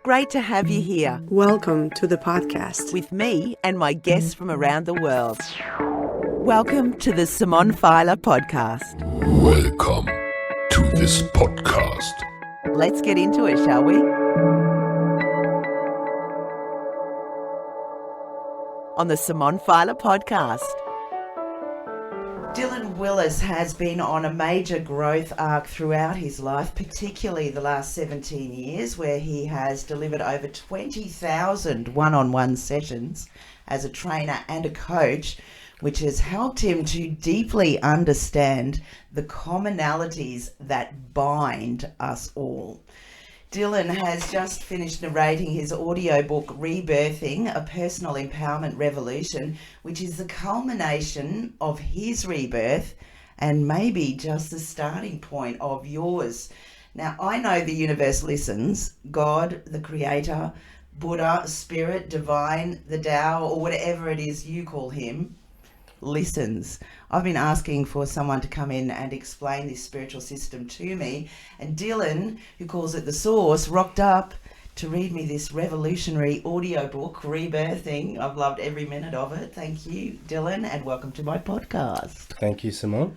Great to have you here Welcome to the podcast. with me and my guests from around the world. Welcome to the Simone Feiler podcast. Welcome to this podcast. Let's get into it, shall we? On the Simone Feiler podcast. Dylan Willis has been on a major growth arc throughout his life, particularly the last 17 years, where he has delivered over 20,000 one-on-one sessions as a trainer and a coach, which has helped him to deeply understand the commonalities that bind us all. Dylan has just finished narrating his audiobook Rebirthing, a personal empowerment revolution, which is the culmination of his rebirth and maybe just the starting point of yours. Now, I know the universe listens. God, the creator, Buddha, spirit, divine, the Tao, or whatever it is you call him, listens. I've been asking for someone to come in and explain this spiritual system to me, and Dylan, who calls it the Source, rocked up to read me this revolutionary audiobook, Rebirthing. I've loved every minute of it. Thank you, Dylan, and welcome to my podcast. Thank you, Simone.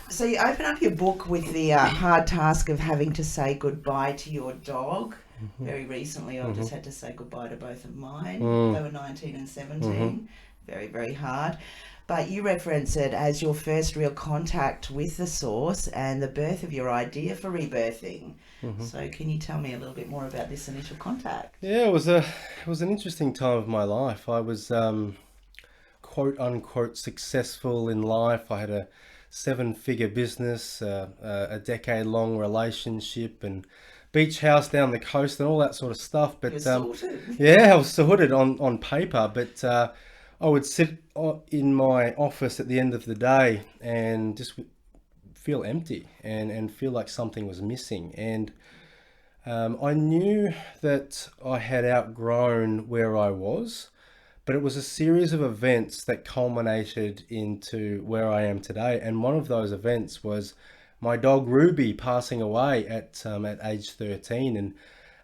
So you open up your book with the hard task of having to say goodbye to your dog. Mm-hmm. Very recently, I just had to say goodbye to both of mine. They were 19 and 17. Very, very hard. But you reference it as your first real contact with the Source and the birth of your idea for rebirthing. So can you tell me a little bit more about this initial contact? Yeah, it was an interesting time of my life. I was quote unquote successful in life. I had a 7-figure business, a decade-long relationship, and beach house down the coast, and all that sort of stuff. But You're sorted. yeah, I was sorted on paper, but I would sit in my office at the end of the day and just feel empty and feel like something was missing. And I knew that I had outgrown where I was, but it was a series of events that culminated into where I am today. And one of those events was my dog Ruby passing away at age 13. And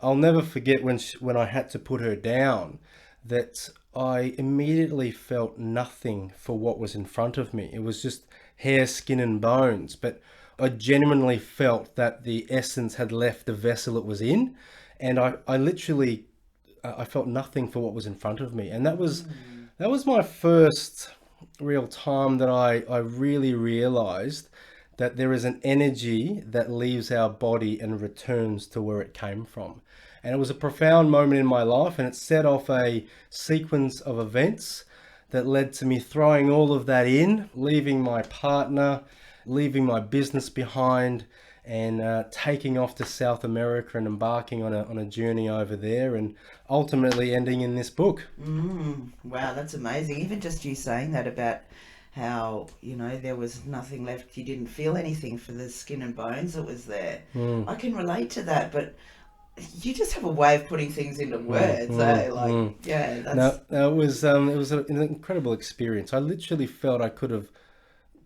I'll never forget when I had to put her down, that I immediately felt nothing for what was in front of me. It was just hair, skin and bones, but I genuinely felt that the essence had left the vessel it was in, and I literally I felt nothing for what was in front of me. And that was my first real time that I really realized that there is an energy that leaves our body and returns to where it came from. And it was a profound moment in my life, and it set off a sequence of events that led to me throwing all of that in, leaving my partner, leaving my business behind, and taking off to South America and embarking on a journey over there, and ultimately ending in this book. Wow, that's amazing. Even just you saying that about how, you know, there was nothing left, you didn't feel anything for the skin and bones that was there. I can relate to that, but you just have a way of putting things into words, yeah. That's... No, it was an incredible experience. I literally felt I could have,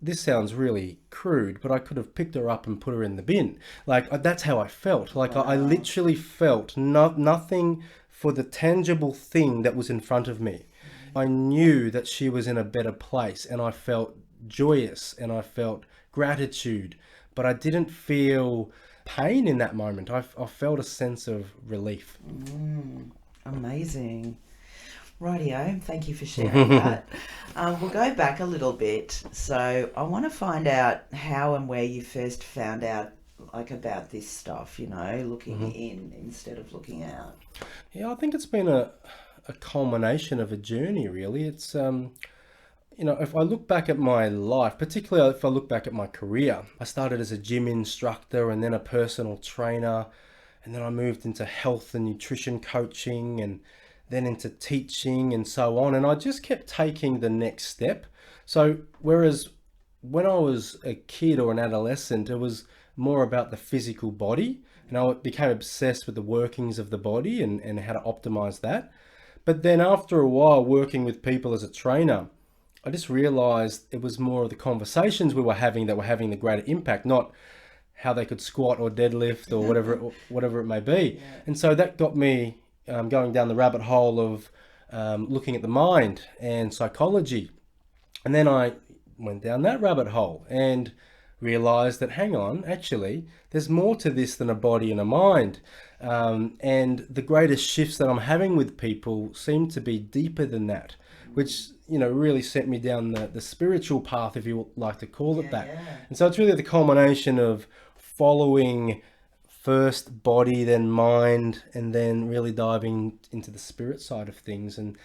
this sounds really crude, but I could have picked her up and put her in the bin. Like, that's how I felt. Like, wow. I literally felt nothing for the tangible thing that was in front of me. I knew that she was in a better place, and I felt joyous and I felt gratitude, but I didn't feel pain in that moment. I felt a sense of relief. Amazing. Rightio, thank you for sharing that. We'll go back a little bit. So I want to find out how and where you first found out about this stuff, you know, looking in instead of looking out. Yeah, I think it's been a culmination of a journey, really. It's you know, if I look back at my life, particularly if I look back at my career, I started as a gym instructor and then a personal trainer, and then I moved into health and nutrition coaching, and then into teaching and so on. And I just kept taking the next step. So whereas when I was a kid or an adolescent, it was more about the physical body, and I became obsessed with the workings of the body and how to optimize that. But then after a while working with people as a trainer, I just realized it was more of the conversations we were having that were having the greater impact, not how they could squat or deadlift or whatever it may be. Yeah. And so that got me going down the rabbit hole of looking at the mind and psychology. And then I went down that rabbit hole and realized that, hang on, actually, there's more to this than a body and a mind. And the greatest shifts that I'm having with people seem to be deeper than that, which, really sent me down the spiritual path, if you would like to call it that. Yeah. And so it's really the culmination of following first body, then mind, and then really diving into the spirit side of things. And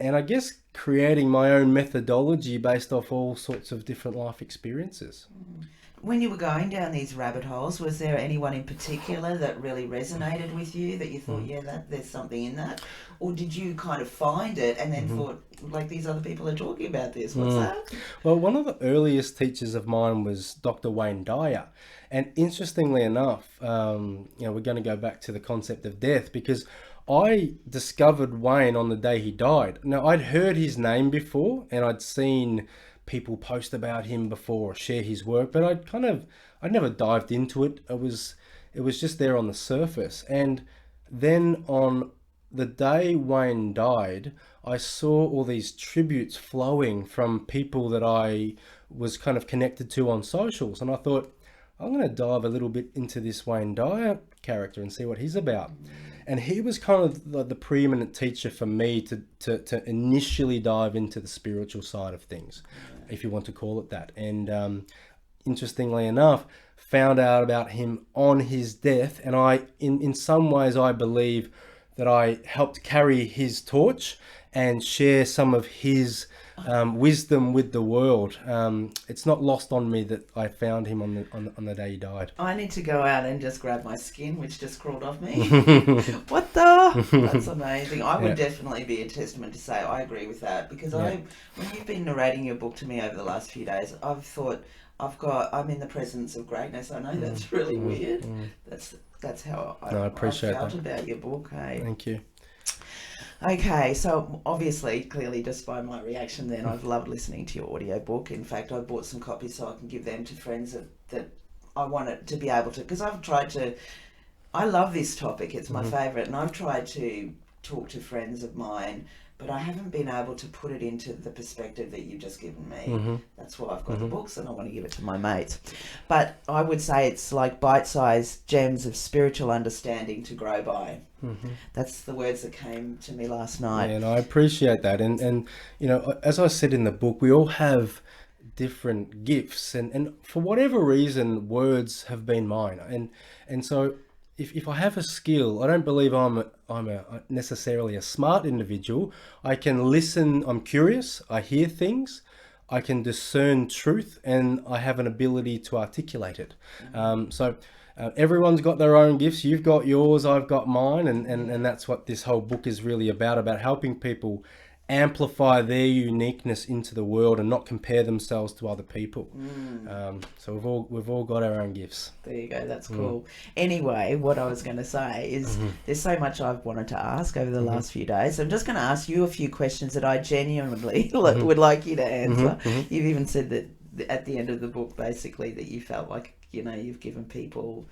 I guess creating my own methodology based off all sorts of different life experiences. When you were going down these rabbit holes, was there anyone in particular that really resonated with you, that you thought, there's something in that? Or did you kind of find it and then thought, like, these other people are talking about this, what's that? Well, one of the earliest teachers of mine was Dr. Wayne Dyer. And interestingly enough, we're going to go back to the concept of death, because I discovered Wayne on the day he died. Now, I'd heard his name before and I'd seen people post about him before or share his work, but I'd never dived into it. It was just there on the surface. And then on the day Wayne died, I saw all these tributes flowing from people that I was kind of connected to on socials. And I thought, I'm going to dive a little bit into this Wayne Dyer character and see what he's about. And he was kind of the preeminent teacher for me to initially dive into the spiritual side of things, if you want to call it that. And interestingly enough, found out about him on his death. And I, in some ways, I believe that I helped carry his torch and share some of his wisdom with the world. It's not lost on me that I found him on the day he died. I need to go out and just grab my skin, which just crawled off me. What the? That's amazing. I would definitely be a testament to say I agree with that, because when you've been narrating your book to me over the last few days, I've thought I'm in the presence of greatness. I know that's really weird. That's how I appreciate felt that about your book. Hey? Thank you. Okay, so obviously, clearly, just by my reaction then, I've loved listening to your audiobook. In fact, I bought some copies so I can give them to friends that I want it to be able to, because I love this topic, it's my favourite, and I've tried to talk to friends of mine, but I haven't been able to put it into the perspective that you've just given me. That's why I've got the books, and I want to give it to my mates. But I would say it's like bite-sized gems of spiritual understanding to grow by. That's the words that came to me last night. And I appreciate that. And as I said in the book, we all have different gifts, and for whatever reason, words have been mine. And so if I have a skill, I don't believe I'm necessarily a smart individual. I can listen, I'm curious, I hear things, I can discern truth, and I have an ability to articulate it. Everyone's got their own gifts. You've got yours, I've got mine, and that's what this whole book is really about helping people amplify their uniqueness into the world and not compare themselves to other people. So we've all got our own gifts. There you go, that's cool. Anyway, what I was going to say is there's so much I've wanted to ask over the last few days. I'm just going to ask you a few questions that I genuinely would like you to answer. You've even said that at the end of the book, basically, that you felt like, you've given people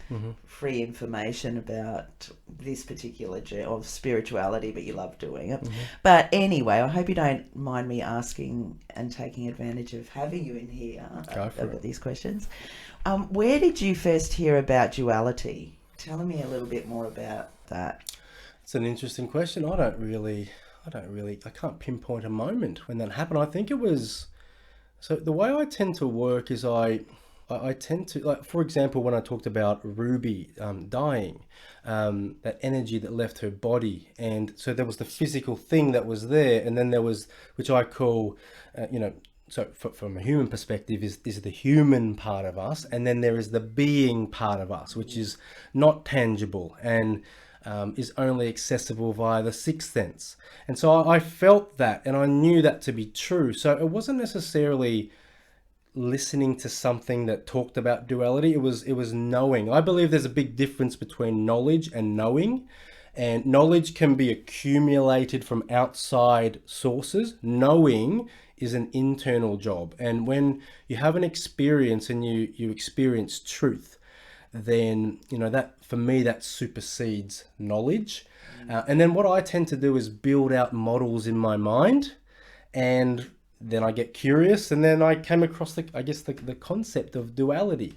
free information about this particular of spirituality, but you love doing it. But anyway, I hope you don't mind me asking and taking advantage of having you in here about these questions. Where did you first hear about duality? Tell me a little bit more about that. It's an interesting question. I can't pinpoint a moment when that happened. I think it was, so the way I tend to work is I tend to, like, for example, when I talked about Ruby dying, that energy that left her body, and so there was the physical thing that was there, and then there was, which I call, so from a human perspective, is the human part of us, and then there is the being part of us, which is not tangible and is only accessible via the sixth sense. And so I felt that, and I knew that to be true. So it wasn't necessarily listening to something that talked about duality. It was knowing. I believe there's a big difference between knowledge and knowing, and knowledge can be accumulated from outside sources. Knowing is an internal job, and when you have an experience and you experience truth, then, that for me, that supersedes knowledge. And then what I tend to do is build out models in my mind, and then I get curious, and then I came across the concept of duality.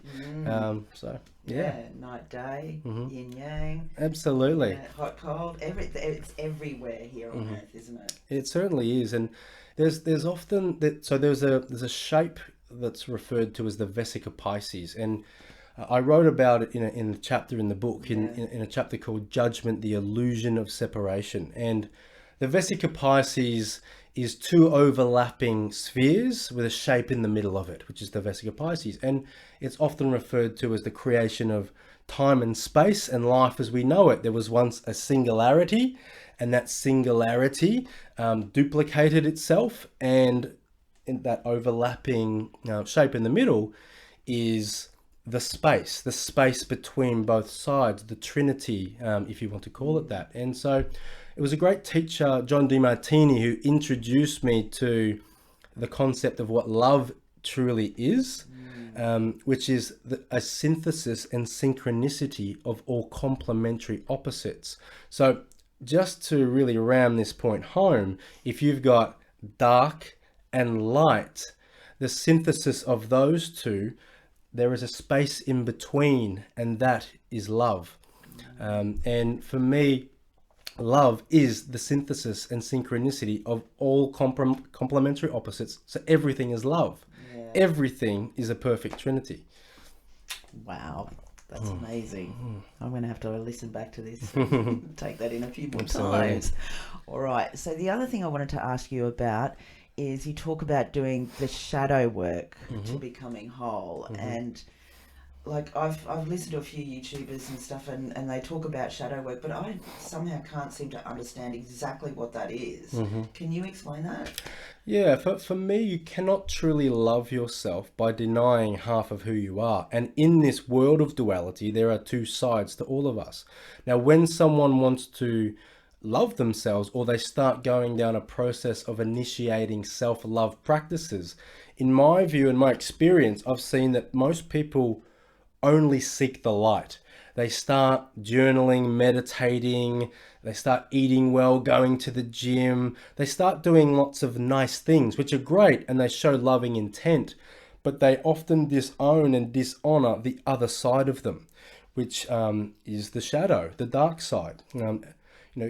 Night, day, yin, yang. Absolutely. Hot, cold. It's everywhere here on Earth, isn't it? It certainly is, and there's often that. So there's a shape that's referred to as the Vesica Pisces, and I wrote about it in a chapter in the book, in a chapter called Judgment, the Illusion of Separation. And the Vesica Pisces is two overlapping spheres with a shape in the middle of it, which is the Vesica Pisces. And it's often referred to as the creation of time and space and life as we know it. There was once a singularity, and that singularity duplicated itself, and in that overlapping shape in the middle is the space between both sides, the Trinity, if you want to call it that. And so it was a great teacher, John DeMartini, who introduced me to the concept of what love truly is, which is a synthesis and synchronicity of all complementary opposites. So just to really ram this point home, if you've got dark and light, the synthesis of those two, there is a space in between, and that is love. And for me, love is the synthesis and synchronicity of all complementary opposites. So everything is love. Yeah. Everything is a perfect trinity. Wow, that's amazing. I'm going to have to listen back to this, take that in a few more Absolutely. times. All right, so the other thing I wanted to ask you about is you talk about doing the shadow work to becoming whole. And like I've listened to a few YouTubers and stuff, and they talk about shadow work, but I somehow can't seem to understand exactly what that is. Can you explain that? Yeah, for me, you cannot truly love yourself by denying half of who you are. And in this world of duality, there are two sides to all of us. Now, when someone wants to love themselves, or they start going down a process of initiating self-love practices, in my view and my experience, I've seen that most people only seek the light. They start journaling, meditating, they start eating well, going to the gym, they start doing lots of nice things, which are great, and they show loving intent, but they often disown and dishonor the other side of them, which is the shadow, the dark side.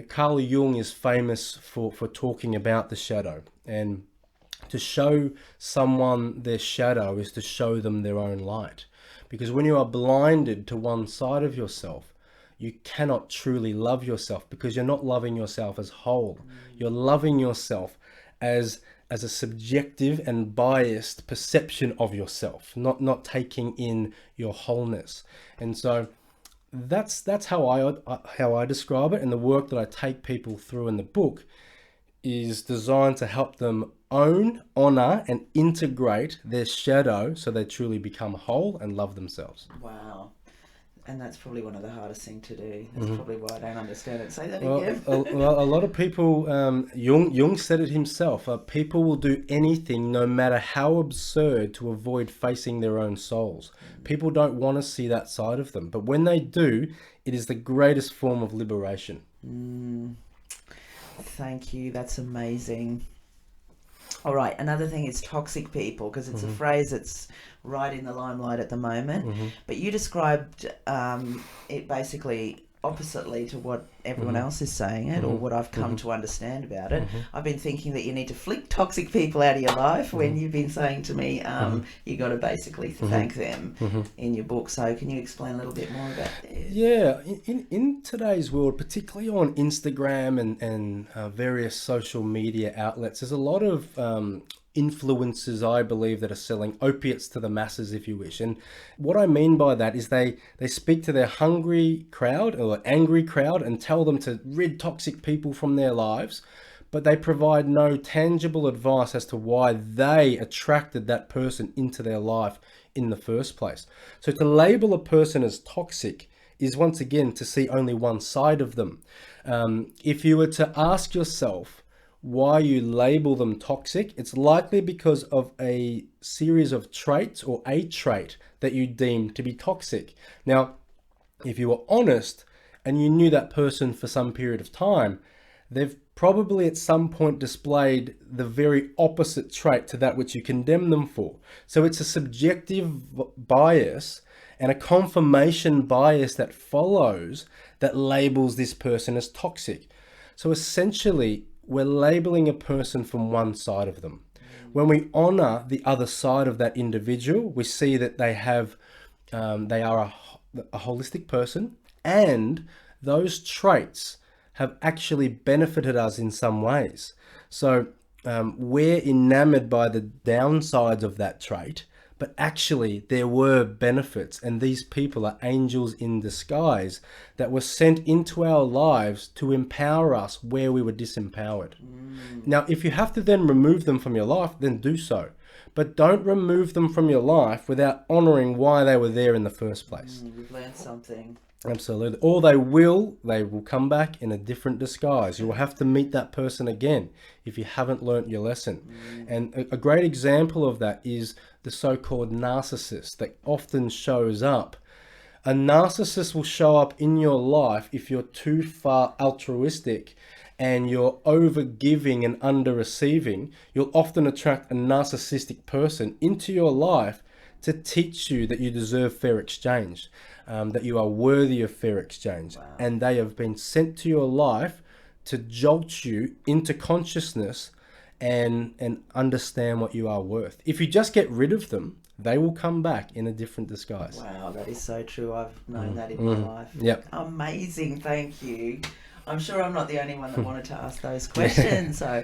Carl Jung is famous for talking about the shadow, and to show someone their shadow is to show them their own light. Because when you are blinded to one side of yourself, you cannot truly love yourself, because you're not loving yourself as whole. You're loving yourself as a subjective and biased perception of yourself, not taking in your wholeness. And so that's how I describe it, and the work that I take people through in the book is designed to help them own, honor, and integrate their shadow so they truly become whole and love themselves. Wow. And that's probably one of the hardest things to do. That's probably why I don't understand it. Say that again. A lot of people, Jung said it himself, people will do anything, no matter how absurd, to avoid facing their own souls. People don't want to see that side of them. But when they do, it is the greatest form of liberation. Thank you. That's amazing. All right. Another thing is toxic people, because it's a phrase that's right in the limelight at the moment. But you described it basically oppositely to what everyone else is saying it, or what I've come to understand about it. I've been thinking that you need to flick toxic people out of your life when you've been saying to me, you got to basically thank them in your book. So can you explain a little bit more about this? Yeah, in today's world, particularly on Instagram and various social media outlets, there's a lot of influencers, I believe, that are selling opiates to the masses, if you wish. And what I mean by that is they speak to their hungry crowd or angry crowd and tell them to rid toxic people from their lives, but they provide no tangible advice as to why they attracted that person into their life in the first place. So to label a person as toxic is, once again, to see only one side of them. If you were to ask yourself why you label them toxic, it's likely because of a series of traits, or a trait that you deemed to be toxic. Now, if you were honest and you knew that person for some period of time, they've probably at some point displayed the very opposite trait to that which you condemn them for. So it's a subjective bias and a confirmation bias that follows that labels this person as toxic. So essentially, we're labeling a person from one side of them. When we honor the other side of that individual, we see that they are a holistic person, and those traits have actually benefited us in some ways. So we're enamored by the downsides of that trait, but actually there were benefits, and these people are angels in disguise that were sent into our lives to empower us where we were disempowered. Now, if you have to then remove them from your life, then do so. But don't remove them from your life without honoring why they were there in the first place. We've learned something. Absolutely. Or they will come back in a different disguise. You will have to meet that person again if you haven't learnt your lesson. And a great example of that is the so-called narcissist that often shows up. A narcissist will show up in your life if you're too far altruistic and you're over giving and under receiving. You'll often attract a narcissistic person into your life to teach you that you deserve fair exchange, that you are worthy of fair exchange. Wow. And they have been sent to your life to jolt you into consciousness and understand what you are worth. If you just get rid of them, they will come back in a different disguise. Wow, that is so true. I've known that in my life. Yep. Amazing, thank you. I'm sure I'm not the only one that wanted to ask those questions. So,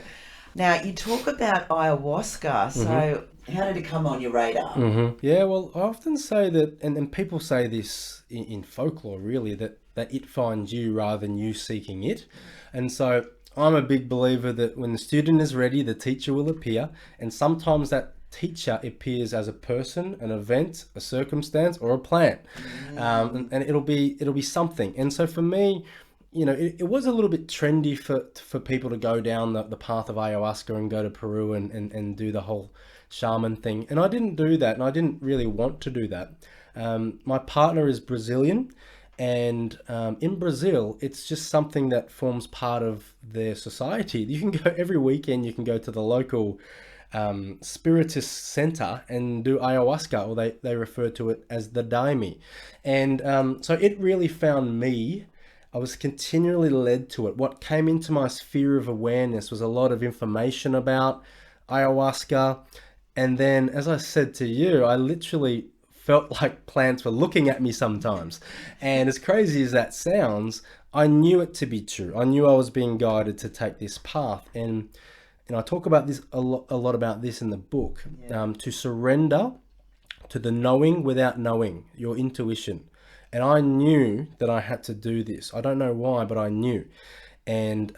now you talk about ayahuasca. So, how did it come on your radar? Yeah, well, I often say that, and people say this in folklore, really, that it finds you rather than you seeking it. And so I'm a big believer that when the student is ready, the teacher will appear. And sometimes that teacher appears as a person, an event, a circumstance, or a plant. And it'll be something. And so for me, you know, it was a little bit trendy for people to go down the path of ayahuasca and go to Peru and do the whole shaman thing. And I didn't do that, and I didn't really want to do that. My partner is Brazilian, and in Brazil, it's just something that forms part of their society. You can go every weekend, you can go to the local spiritist center and do ayahuasca, or they refer to it as the daime. And so it really found me. I was continually led to it. What came into my sphere of awareness was a lot of information about ayahuasca. And then, as I said to you, I literally felt like plants were looking at me sometimes. And as crazy as that sounds, I knew it to be true. I knew I was being guided to take this path. And I talk about this a lot about this in the book, to surrender to the knowing without knowing, your intuition. And I knew that I had to do this. I don't know why, but I knew. And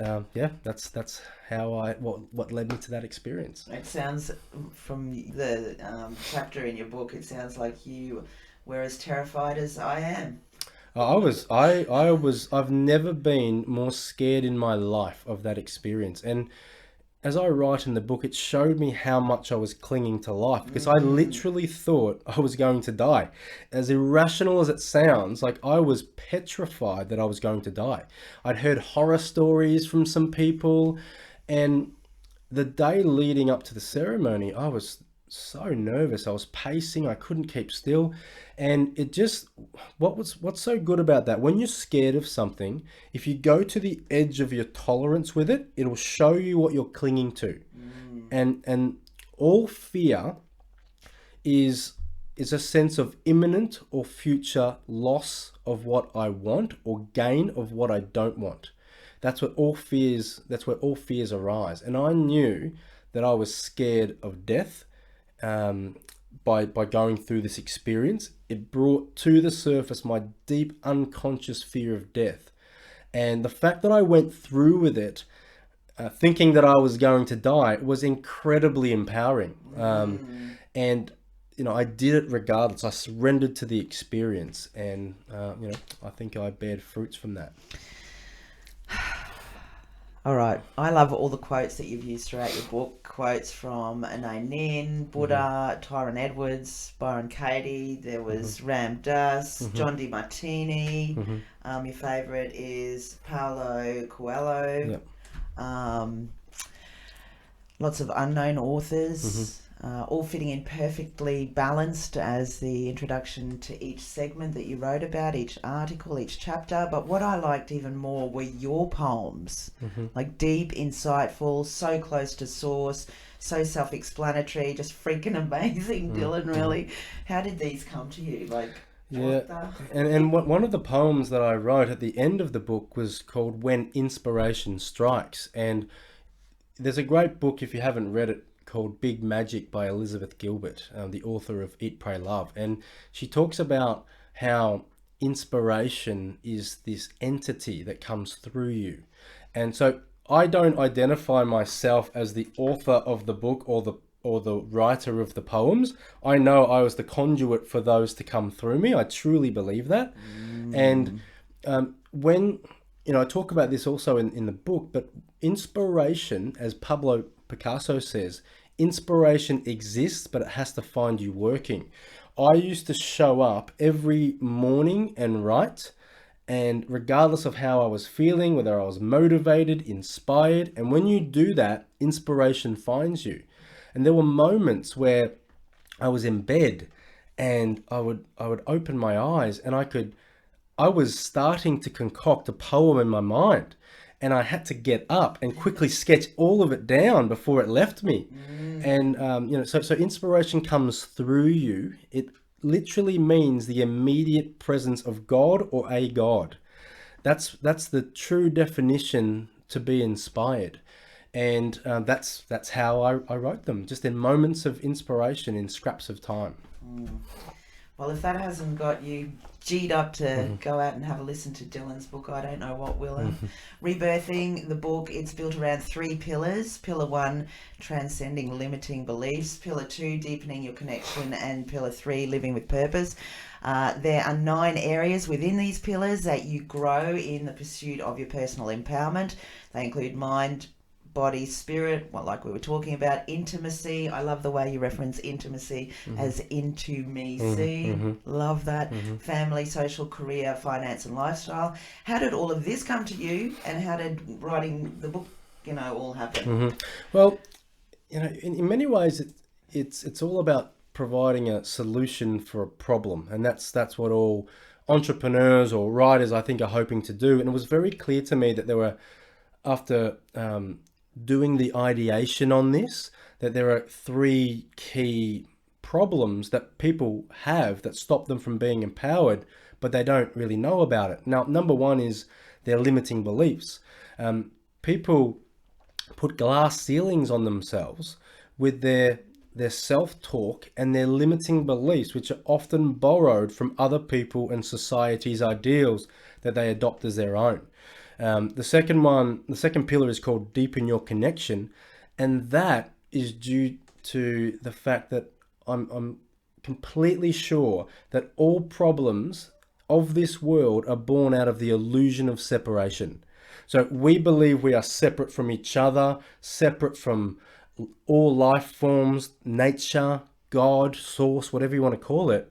that's how what led me to that experience. It sounds, from the chapter in your book, it sounds like you were as terrified as I am. I've never been more scared in my life of that experience. And as I write in the book, it showed me how much I was clinging to life, because I literally thought I was going to die. As irrational as it sounds, like I was petrified that I was going to die. I'd heard horror stories from some people, and the day leading up to the ceremony, I was so nervous. I was pacing, I couldn't keep still. And it just, what's so good about that, when you're scared of something, if you go to the edge of your tolerance with it, it'll show you what you're clinging to. And all fear is a sense of imminent or future loss of what I want, or gain of what I don't want. That's where all fears arise. And I knew that I was scared of death. By going through this experience, it brought to the surface my deep unconscious fear of death. And the fact that I went through with it, thinking that I was going to die, was incredibly empowering. And, you know, I did it regardless. I surrendered to the experience, and, I think I bared fruits from that. All right. I love all the quotes that you've used throughout your book. Quotes from Anaïs Nin, Buddha, Tyron Edwards, Byron Katie. There was Ram Dass, John DiMartini. Your favourite is Paulo Coelho. Yep. Lots of unknown authors, all fitting in perfectly balanced as the introduction to each segment that you wrote about, each article, each chapter. But what I liked even more were your poems, like deep, insightful, so close to source, so self-explanatory, just freaking amazing, Dylan, really. How did these come to you? And one of the poems that I wrote at the end of the book was called When Inspiration Strikes. And there's a great book, if you haven't read it, called Big Magic by Elizabeth Gilbert, the author of Eat, Pray, Love. And she talks about how inspiration is this entity that comes through you. And so I don't identify myself as the author of the book or the writer of the poems. I know I was the conduit for those to come through me. I truly believe that. And when, I talk about this also in the book, but inspiration, as Pablo Picasso says, inspiration exists, but it has to find you working. I used to show up every morning and write, and regardless of how I was feeling, whether I was motivated, inspired, and when you do that, inspiration finds you. And there were moments where I was in bed and I would open my eyes and I was starting to concoct a poem in my mind, and I had to get up and quickly sketch all of it down before it left me. And, so inspiration comes through you. It literally means the immediate presence of God or a God. That's the true definition to be inspired. And that's how I wrote them, just in moments of inspiration, in scraps of time. Well, if that hasn't got you G'd up to go out and have a listen to Dylan's book, I don't know what will. Rebirthing, the book, it's built around 3 pillars. Pillar 1, transcending limiting beliefs. Pillar 2, deepening your connection. And Pillar 3, living with purpose. There are 9 areas within these pillars that you grow in the pursuit of your personal empowerment. They include mind, body, spirit, like we were talking about, intimacy. I love the way you reference intimacy as into me. Love that. Family, social, career, finance and lifestyle. How did all of this come to you, and how did writing the book, all happen? Well, in many ways it's all about providing a solution for a problem, and that's what all entrepreneurs or writers, I think, are hoping to do. And it was very clear to me that there were, after doing the ideation on this, that there are 3 key problems that people have that stop them from being empowered, but they don't really know about it. Now, number 1 is their limiting beliefs. People put glass ceilings on themselves with their self-talk and their limiting beliefs, which are often borrowed from other people and society's ideals that they adopt as their own. The second pillar is called deepen your connection, and that is due to the fact that I'm completely sure that all problems of this world are born out of the illusion of separation. So we believe we are separate from each other, separate from all life forms, nature, God, source, whatever you want to call it.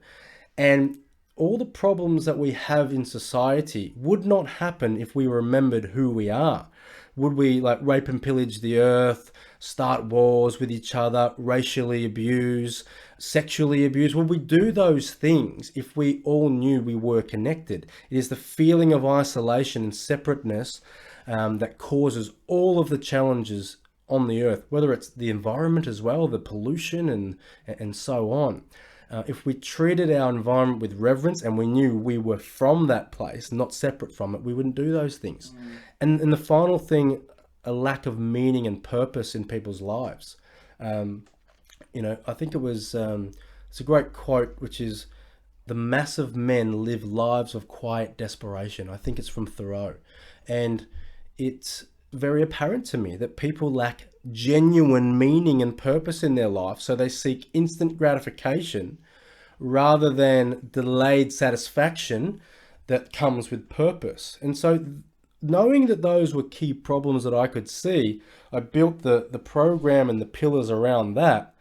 And all the problems that we have in society would not happen if we remembered who we are. Would we rape and pillage the earth, start wars with each other, racially abuse, sexually abuse? Would we do those things if we all knew we were connected? It is the feeling of isolation and separateness that causes all of the challenges on the earth, whether it's the environment as well, the pollution and so on. If we treated our environment with reverence and we knew we were from that place, not separate from it, we wouldn't do those things. And the final thing, a lack of meaning and purpose in people's lives. I think it's a great quote, which is, "The mass of men live lives of quiet desperation." I think it's from Thoreau. And it's very apparent to me that people lack genuine meaning and purpose in their life, so they seek instant gratification rather than delayed satisfaction that comes with purpose. And so knowing that those were key problems that I could see, I built the program and the pillars around that,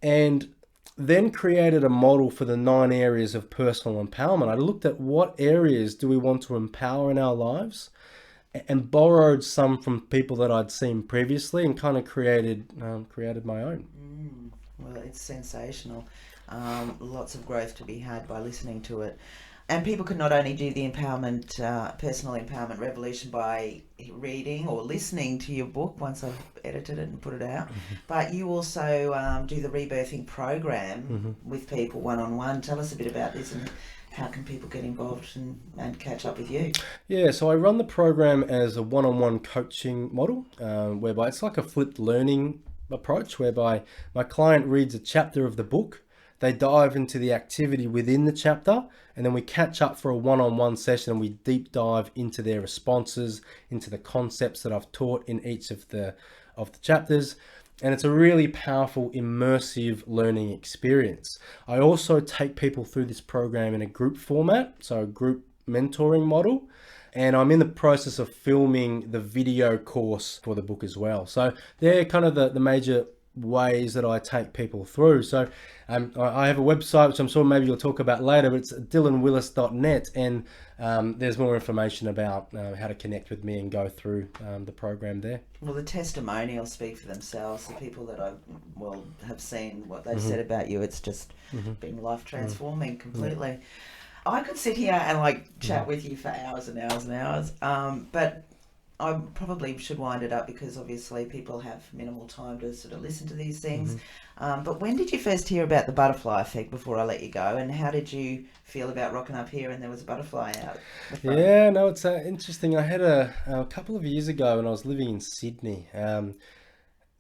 and then created a model for the 9 areas of personal empowerment. I looked at what areas do we want to empower in our lives, and borrowed some from people that I'd seen previously, and kind of created my own. Well, it's sensational. Lots of growth to be had by listening to it. And people can not only do the empowerment, personal empowerment revolution by reading or listening to your book once I've edited it and put it out, but you also do the Rebirthing Program with people one-on-one. Tell us a bit about this and how can people get involved and catch up with you? Yeah, so I run the program as a one-on-one coaching model, whereby it's like a flipped learning approach, whereby my client reads a chapter of the book, they dive into the activity within the chapter, and then we catch up for a one-on-one session and we deep dive into their responses, into the concepts that I've taught in each of the chapters. And it's a really powerful, immersive learning experience. I also take people through this program in a group format, so a group mentoring model. And I'm in the process of filming the video course for the book as well. So they're kind of the major ways that I take people through. So I have a website, which I'm sure maybe you'll talk about later, but it's dylanwillis.net, and there's more information about how to connect with me and go through the program there. Well, the testimonials speak for themselves. The people that have seen what they've said about you, it's just been life transforming completely. I could sit here and chat with you for hours and hours and hours, but I probably should wind it up because obviously people have minimal time to sort of listen to these things. But when did you first hear about the butterfly effect, before I let you go? And how did you feel about rocking up here and there was a butterfly out the front? Yeah, no, it's interesting. I had a couple of years ago when I was living in Sydney.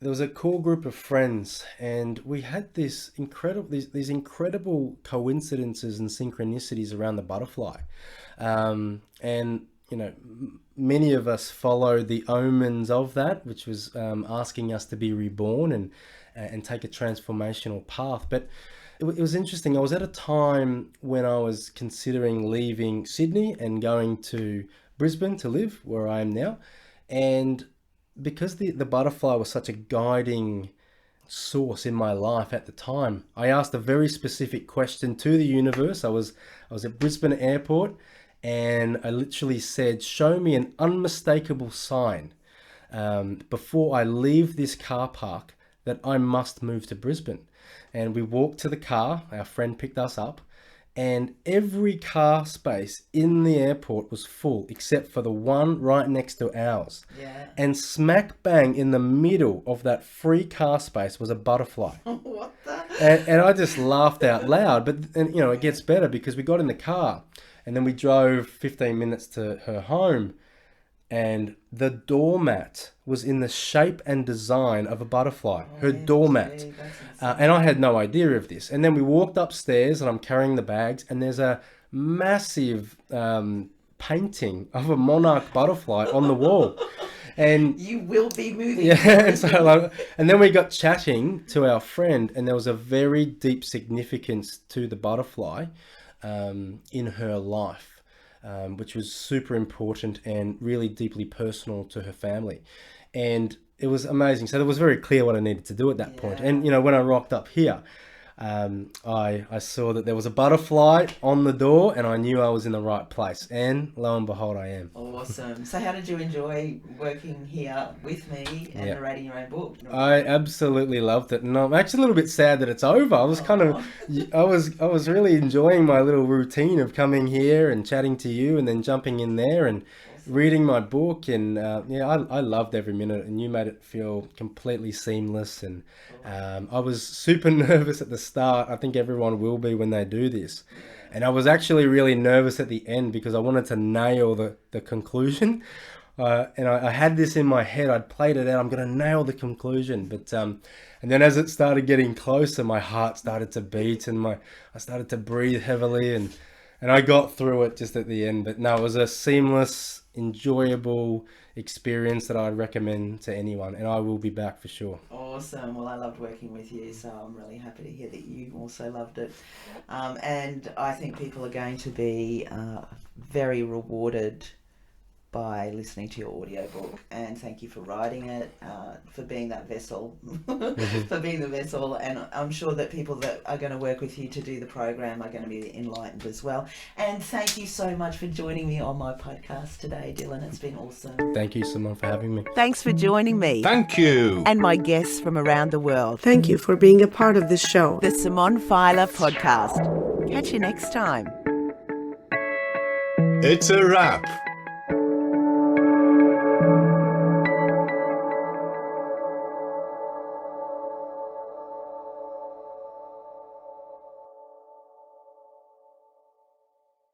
There was a core group of friends, and we had these incredible coincidences and synchronicities around the butterfly. And many of us followed the omens of that, which was asking us to be reborn and take a transformational path. But it was interesting. I was at a time when I was considering leaving Sydney and going to Brisbane to live, where I am now. And because the butterfly was such a guiding source in my life at the time, I asked a very specific question to the universe. I was at Brisbane Airport, and I literally said, show me an unmistakable sign before I leave this car park that I must move to Brisbane. And we walked to the car, our friend picked us up, and every car space in the airport was full except for the one right next to ours. Yeah. And smack bang in the middle of that free car space was a butterfly. What the? And I just laughed out loud. But it gets better because we got in the car and then we drove 15 minutes to her home, and the doormat was in the shape and design of a butterfly. Her doormat. And I had no idea of this. And then we walked upstairs and I'm carrying the bags, and there's a massive painting of a monarch butterfly on the wall. And you will be moving. Yeah. And then we got chatting to our friend, and there was a very deep significance to the butterfly in her life. Which was super important and really deeply personal to her family. And it was amazing. So it was very clear what I needed to do at that point. And, when I rocked up here, I saw that there was a butterfly on the door, and I knew I was in the right place. And lo and behold, I am. Awesome. So how did you enjoy working here with me and narrating your own book? I absolutely loved it, and I'm actually a little bit sad that it's over. I was I was really enjoying my little routine of coming here and chatting to you, and then jumping in there and reading my book. And I loved every minute, and you made it feel completely seamless. And I was super nervous at the start. I think everyone will be when they do this. And I was actually really nervous at the end because I wanted to nail the conclusion. And I had this in my head. I'd played it out. I'm going to nail the conclusion. But and then as it started getting closer, my heart started to beat, and I started to breathe heavily, and I got through it just at the end. But no, it was a seamless, enjoyable experience that I'd recommend to anyone, and I will be back for sure. Awesome. Well, I loved working with you, so I'm really happy to hear that you also loved it. And I think people are going to be very rewarded by listening to your audiobook, and thank you for writing it, for being that vessel, for being the vessel, and I'm sure that people that are going to work with you to do the program are going to be enlightened as well. And thank you so much for joining me on my podcast today, Dylan. It's been awesome. Thank you, Simone, for having me. Thanks for joining me. Thank you. And my guests from around the world. Thank you for being a part of this show. The Simone Feiler Podcast. Catch you next time. It's a wrap.